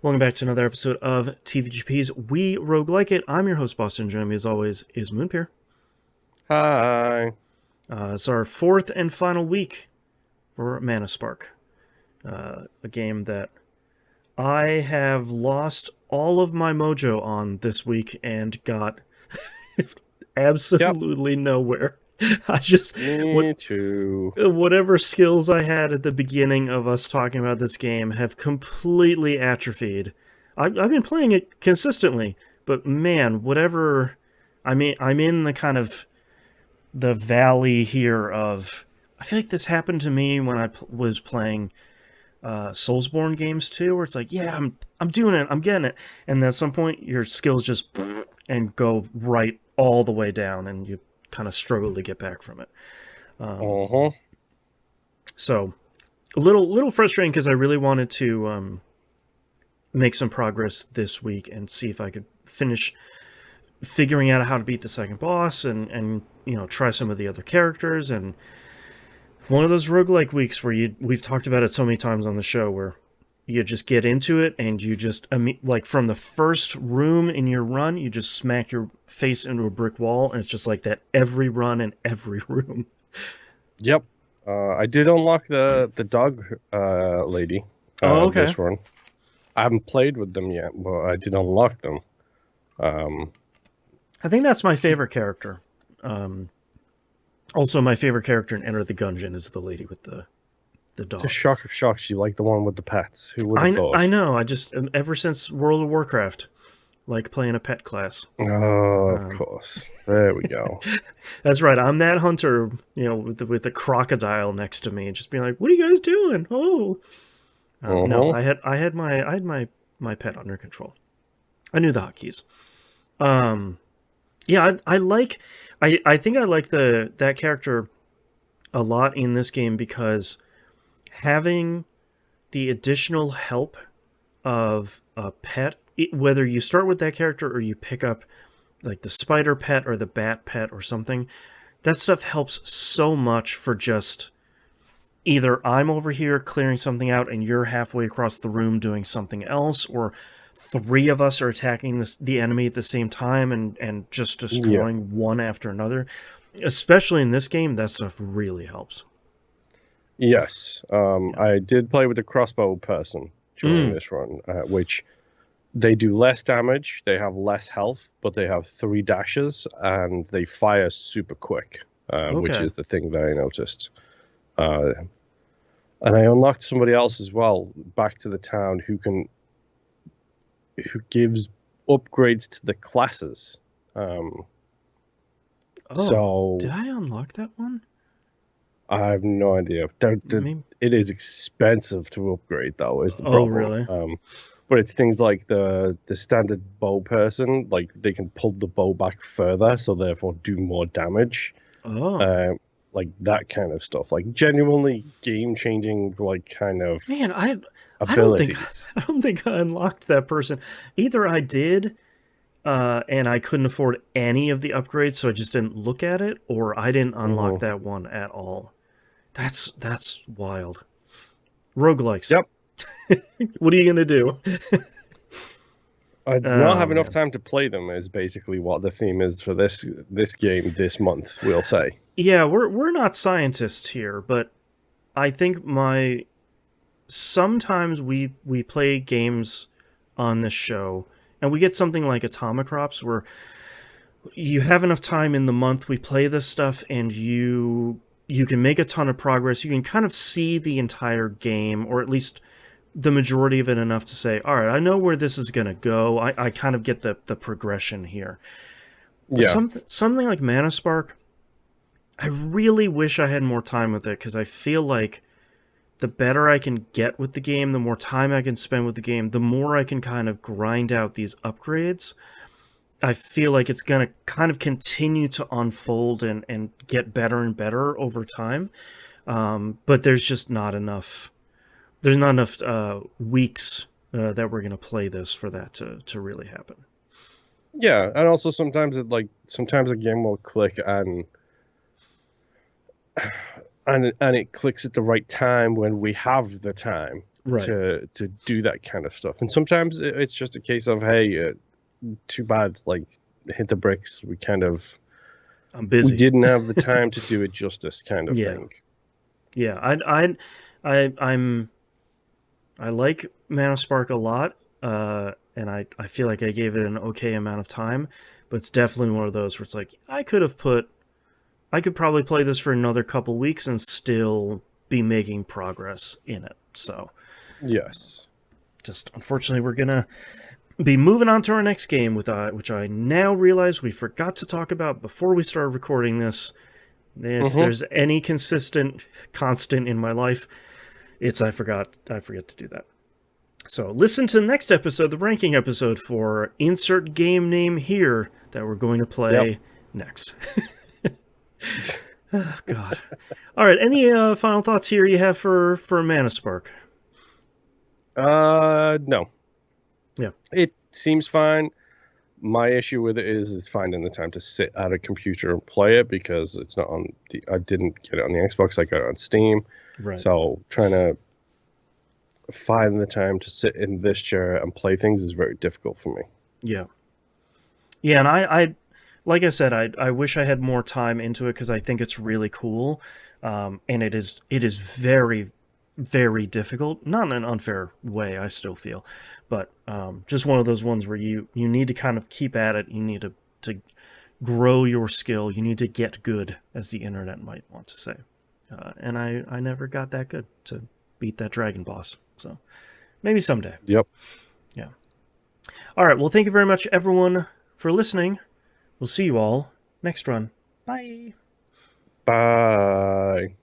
Welcome back to another episode of TVGP's We Roguelike It. I'm your host, Boston. Joining me as always is Moonpier. Hi. It's our fourth and final week for Mana Spark, a game that I have lost all of my mojo on this week and got Yep, absolutely nowhere. me too. Whatever skills I had at the beginning of us talking about this game have completely atrophied. I've been playing it consistently, but man, whatever. I'm in the kind of the valley here of. I feel like this happened to me when I was playing Soulsborne games too, where it's like, yeah, I'm doing it, I'm getting it, and then at some point your skills just and go right all the way down, and you kind of struggle to get back from it. Uh-huh. So a little frustrating because I really wanted to make some progress this week and see if I could finish figuring out how to beat the second boss and try some of the other characters. And one of those roguelike weeks where we've talked about it so many times on the show where you just get into it and you just like from the first room in your run you just smack your face into a brick wall, and it's just like that every run and every room. Yep. I did unlock the dog lady Oh, okay. this run. I haven't played with them yet, but I did unlock them. I think that's my favorite character. Also, my favorite character in Enter the Gungeon is the lady with the dog. Just shock of shocks, you like the one with the pets. Who would have thought? I know. I just ever since World of Warcraft, like playing a pet class. Oh, of course. There we go. That's right. I'm that hunter, with the crocodile next to me, just being like, "What are you guys doing?" Oh, no, I had my pet under control. I knew the hotkeys. Yeah, I think I like that character a lot in this game because having the additional help of a pet, whether you start with that character or you pick up like the spider pet or the bat pet or something, that stuff helps so much for just either I'm over here clearing something out and you're halfway across the room doing something else, or three of us are attacking the enemy at the same time and just destroying one after another. Especially in this game, that stuff really helps. Yes. I did play with the crossbow person during this run, which they do less damage, they have less health, but they have 3 dashes, and they fire super quick, which is the thing that I noticed. And I unlocked somebody else as well, back to the town, who gives upgrades to the classes. So did I unlock that one? I have no idea. It is expensive to upgrade, though, is the problem. Really? But it's things like the standard bow person, like they can pull the bow back further, so therefore do more damage. Like that kind of stuff, like genuinely game-changing, like kind of abilities. I don't think I unlocked that person. Either I did, and I couldn't afford any of the upgrades, so I just didn't look at it, or I didn't unlock that one at all. That's wild. Roguelikes. Yep. What are you gonna do? I not have enough time to play them is basically what the theme is for this game this month, we'll say. Yeah, we're not scientists here, but I think sometimes we play games on this show and we get something like Atomic Crops where you have enough time in the month, we play this stuff, and you can make a ton of progress. You can kind of see the entire game, or at least the majority of it, enough to say, all right, I know where this is going to go. I kind of get the progression here. Yeah. Something like Mana Spark, I really wish I had more time with it, because I feel like the better I can get with the game, the more time I can spend with the game, the more I can kind of grind out these upgrades. I feel like it's going to kind of continue to unfold and get better and better over time. But there's just not enough. There's not enough weeks that we're going to play this for that to really happen. Yeah, and also sometimes a game will click and it clicks at the right time when we have the time. Right. to do that kind of stuff. And sometimes it's just a case of, hey, too bad, like hit the bricks. I'm We busy. didn't have the time to do it justice, kind of Yeah. thing. Yeah. I'm I like Mana Spark a lot, and I feel like I gave it an okay amount of time, but it's definitely one of those where it's like I could probably play this for another couple weeks and still be making progress in it. So Yes. just unfortunately, we're gonna be moving on to our next game with which I now realize we forgot to talk about before we started recording this. If Mm-hmm. there's any constant in my life, it's I forget to do that. So listen to the next episode, the ranking episode, for insert game name here that we're going to Yep. play next. Oh, God. All right. Any final thoughts here you have for Mana Spark? No. Yeah. It seems fine. My issue with it is finding the time to sit at a computer and play it, because it's not on the. I didn't get it on the Xbox. I got it on Steam. Right. So trying to find the time to sit in this chair and play things is very difficult for me. Yeah. Yeah, and I like I said, I wish I had more time into it because I think it's really cool, and it is very very difficult. Not in an unfair way, I still feel, but just one of those ones where you need to kind of keep at it. You need to grow your skill. You need to get good, as the internet might want to say. And I never got that good to beat that dragon boss. So maybe someday. Yep. Yeah. All right. Well, thank you very much, everyone, for listening. We'll see you all next run. Bye. Bye.